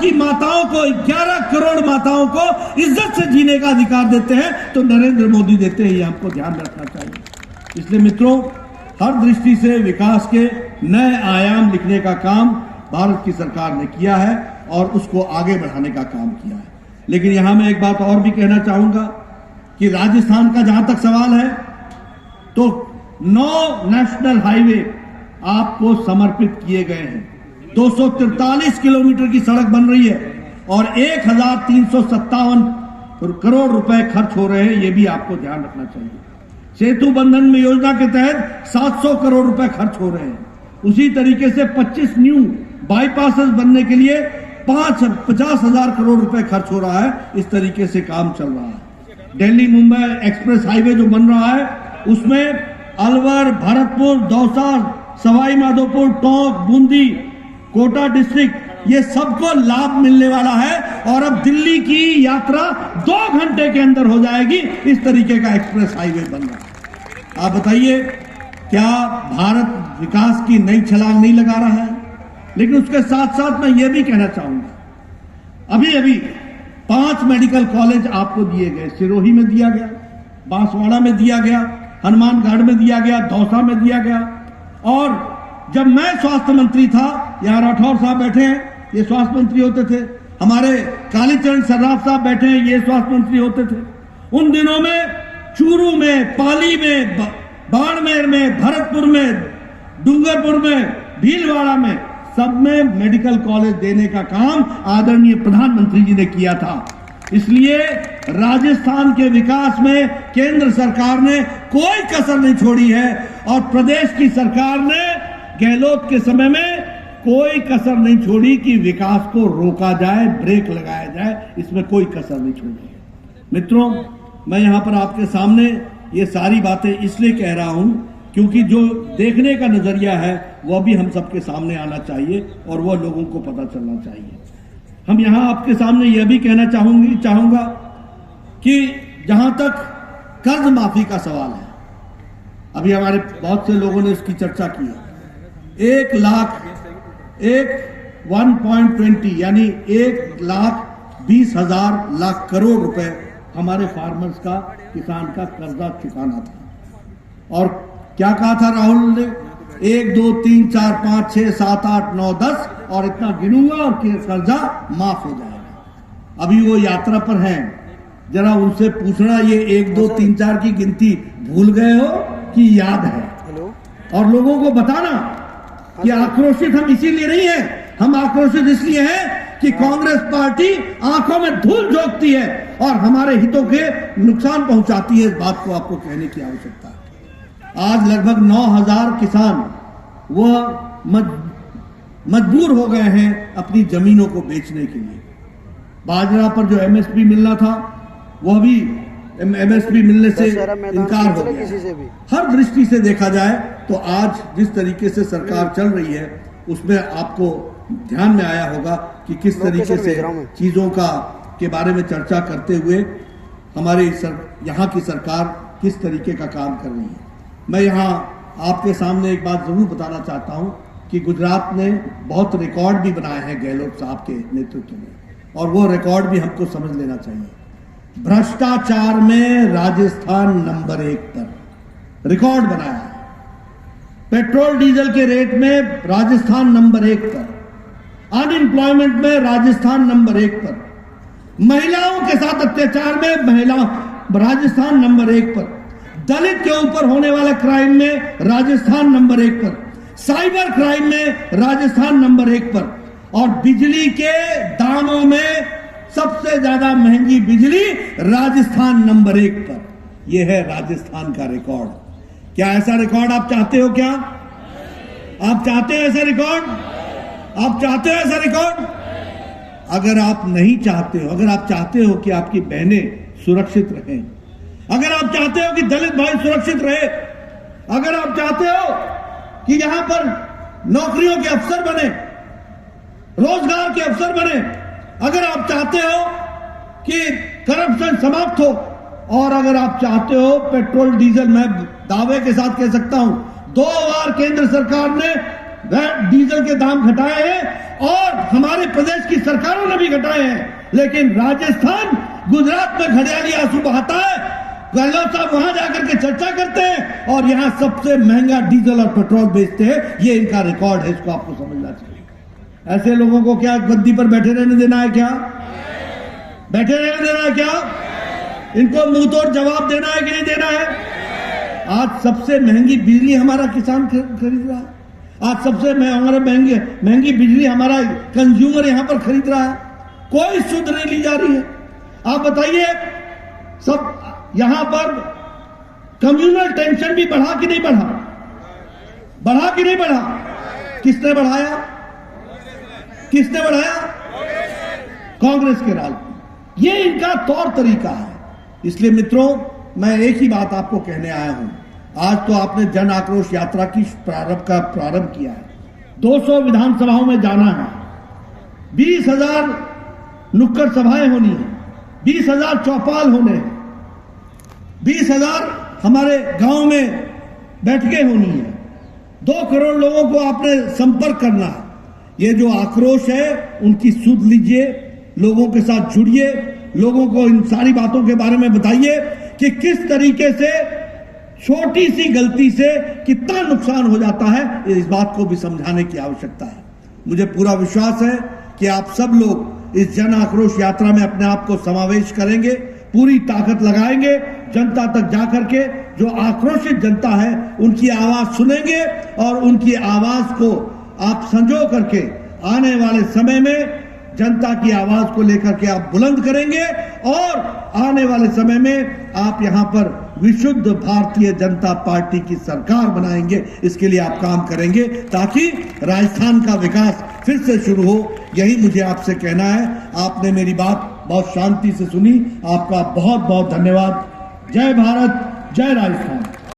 की माताओं को, 11 करोड़ माताओं को इज्जत से जीने का अधिकार देते हैं तो नरेंद्र मोदी देते हैं। ये हमको ध्यान रखना चाहिए। इसलिए मित्रों, हर दृष्टि से विकास के नए आयाम लिखने का काम भारत की सरकार ने किया है और उसको आगे बढ़ाने का काम किया है। लेकिन यहां मैं एक बात और भी कहना चाहूंगा कि राजस्थान का जहां तक सवाल है तो 9 नेशनल हाईवे आपको समर्पित किए गए हैं। 243 किलोमीटर की सड़क बन रही है और 1357 करोड़ रुपए खर्च हो रहे हैं। ये भी आपको ध्यान रखना चाहिए। सेतु बंधन में योजना के तहत 700 करोड़ रुपए खर्च हो रहे हैं। उसी तरीके से 25 न्यू बाईपासेस बनने के लिए 50,000 करोड़ रुपए खर्च हो रहा है। इस तरीके से काम चल रहा है। दिल्ली मुंबई एक्सप्रेस हाईवे जो बन रहा है उसमें अलवर, भरतपुर, दौसा, सवाई माधोपुर, टोंक, बूंदी, कोटा डिस्ट्रिक्ट, ये सबको लाभ मिलने वाला है और अब दिल्ली की यात्रा 2 घंटे के अंदर हो जाएगी। इस तरीके का एक्सप्रेस हाईवे बन रहा है। आप बताइए, क्या भारत विकास की नई छलांग नहीं लगा रहा है? लेकिन उसके साथ साथ मैं ये भी कहना चाहूंगा, अभी अभी 5 मेडिकल कॉलेज आपको दिए गए। सिरोही में दिया गया, बांसवाड़ा में दिया गया, हनुमानगढ़ में दिया गया, दौसा में दिया गया। और जब मैं स्वास्थ्य मंत्री था, यहाँ राठौर साहब बैठे हैं, ये स्वास्थ्य मंत्री होते थे। हमारे कालीचरण सर्राफ साहब बैठे हैं, ये स्वास्थ्य मंत्री होते थे। उन दिनों में चूरू में, पाली में, बाड़मेर में, भरतपुर में, डूंगरपुर में, भीलवाड़ा में, सब में मेडिकल कॉलेज देने का काम आदरणीय प्रधानमंत्री जी ने किया था। इसलिए राजस्थान के विकास में केंद्र सरकार ने कोई कसर नहीं छोड़ी है और प्रदेश की सरकार ने गहलोत के समय में कोई कसर नहीं छोड़ी कि विकास को रोका जाए, ब्रेक लगाया जाए। इसमें कोई कसर नहीं छोड़ी है। मित्रों, मैं यहां पर आपके सामने ये सारी बातें इसलिए कह रहा हूं क्योंकि जो देखने का नजरिया है वह भी हम सबके सामने आना चाहिए और वह लोगों को पता चलना चाहिए। हम यहां आपके सामने यह भी कहना चाहूंगा कि जहां तक कर्ज माफी का सवाल है, अभी हमारे बहुत से लोगों ने उसकी चर्चा की है। 1,20 यानी 1,20,000 करोड़ रुपए हमारे फार्मर्स का, किसान का कर्जा चुकाना था। और क्या कहा था राहुल ने? 1, 2, 3, 4, 5, 6, 7, 8, 9, 10 और इतना गिनूंगा और कर्जा माफ हो जाएगा। अभी वो यात्रा पर हैं, जरा उनसे पूछना, ये 1, 2, 3, 4 की गिनती भूल गए हो कि याद है? और लोगों को बताना कि आक्रोशित हम इसीलिए नहीं है, हम आक्रोशित इसलिए हैं कि कांग्रेस पार्टी आंखों में धूल झोंकती है और हमारे हितों के नुकसान पहुंचाती है। इस बात को आपको कहने की आवश्यकता है। आज लगभग 9,000 किसान वह मजबूर हो गए हैं अपनी जमीनों को बेचने के लिए। बाजरा पर जो एमएसपी मिलना था वह भी एमएसपी मिलने से इनकार हो गया। हर दृष्टि से देखा जाए तो आज जिस तरीके से सरकार चल रही है उसमें आपको ध्यान में आया होगा कि किस तरीके से चीजों के बारे में चर्चा करते हुए हमारी यहाँ की सरकार किस तरीके का काम कर रही है। मैं यहाँ आपके सामने एक बात जरूर बताना चाहता हूँ कि गुजरात ने बहुत रिकॉर्ड भी बनाए हैं गहलोत साहब के नेतृत्व में, और वो रिकॉर्ड भी हमको समझ लेना चाहिए। भ्रष्टाचार में राजस्थान नंबर 1 पर रिकॉर्ड बनाया है। पेट्रोल डीजल के रेट में राजस्थान नंबर 1 पर, अनएम्प्लॉयमेंट में राजस्थान नंबर 1 पर, महिलाओं के साथ अत्याचार में राजस्थान नंबर 1 पर, दलित के ऊपर होने वाला क्राइम में राजस्थान नंबर 1 पर, साइबर क्राइम में राजस्थान नंबर 1 पर, और बिजली के दामों में सबसे ज्यादा महंगी बिजली राजस्थान नंबर 1 पर। यह है राजस्थान का रिकॉर्ड। क्या ऐसा रिकॉर्ड आप चाहते हो? क्या आप चाहते हो ऐसा रिकॉर्ड? आप चाहते हो ऐसा रिकॉर्ड? अगर आप नहीं चाहते हो, अगर आप चाहते हो कि आपकी बहनें सुरक्षित रहें, अगर आप चाहते हो कि दलित भाई सुरक्षित रहे, अगर आप चाहते हो कि यहां पर नौकरियों के अवसर बने, रोजगार के अवसर बने, अगर आप चाहते हो कि करप्शन समाप्त हो, और अगर आप चाहते हो पेट्रोल डीजल, मैं दावे के साथ कह सकता हूं 2 बार केंद्र सरकार ने डीजल के दाम घटाए हैं और हमारे प्रदेश की सरकारों ने भी घटाए हैं, लेकिन राजस्थान गुजरात में घड़ियाली आंसू बहाता है। गहलोत साहब वहां जाकर के चर्चा करते हैं और यहां सबसे महंगा डीजल और पेट्रोल बेचते हैं। ये इनका रिकॉर्ड है, इसको आपको समझना चाहिए। ऐसे लोगों को क्या गद्दी पर बैठे रहने देना है? क्या बैठे रहने देना है? क्या इनको मुंह तोड़ जवाब देना है कि नहीं देना है? आज सबसे महंगी बिजली हमारा किसान खरीद रहा है। आज सबसे महंगी बिजली हमारा कंज्यूमर यहां पर खरीद रहा है। कोई सुध नहीं ली जा रही है। आप बताइए, सब यहां पर कम्युनल टेंशन भी बढ़ा कि नहीं बढ़ा? बढ़ा कि नहीं बढ़ा? किसने बढ़ाया? किसने बढ़ाया? कांग्रेस के राज में। ये इनका तौर तरीका है। इसलिए मित्रों, मैं एक ही बात आपको कहने आया हूं। आज तो आपने जन आक्रोश यात्रा की प्रारंभ किया है। 200 विधानसभाओं में जाना है, 20,000 नुक्कड़ सभाएं होनी है, 20,000 चौपाल होने हैं, 20,000 हमारे गांव में बैठकें होनी है, 2 करोड़ लोगों को आपने संपर्क करना है। ये जो आक्रोश है उनकी सुध लीजिए, लोगों के साथ जुड़िए, लोगों को इन सारी बातों के बारे में बताइए कि किस तरीके से छोटी सी गलती से कितना नुकसान हो जाता है। इस बात को भी समझाने की आवश्यकता है। मुझे पूरा विश्वास है कि आप सब लोग इस जन आक्रोश यात्रा में अपने आप को समावेश करेंगे, पूरी ताकत लगाएंगे, जनता तक जाकर के जो आक्रोशित जनता है उनकी आवाज सुनेंगे और उनकी आवाज को आप संजो करके आने वाले समय में जनता की आवाज को लेकर के आप बुलंद करेंगे और आने वाले समय में आप यहां पर विशुद्ध भारतीय जनता पार्टी की सरकार बनाएंगे। इसके लिए आप काम करेंगे ताकि राजस्थान का विकास फिर से शुरू हो। यही मुझे आपसे कहना है। आपने मेरी बात बहुत शांति से सुनी। आपका बहुत बहुत धन्यवाद। जय भारत, जय राजस्थान।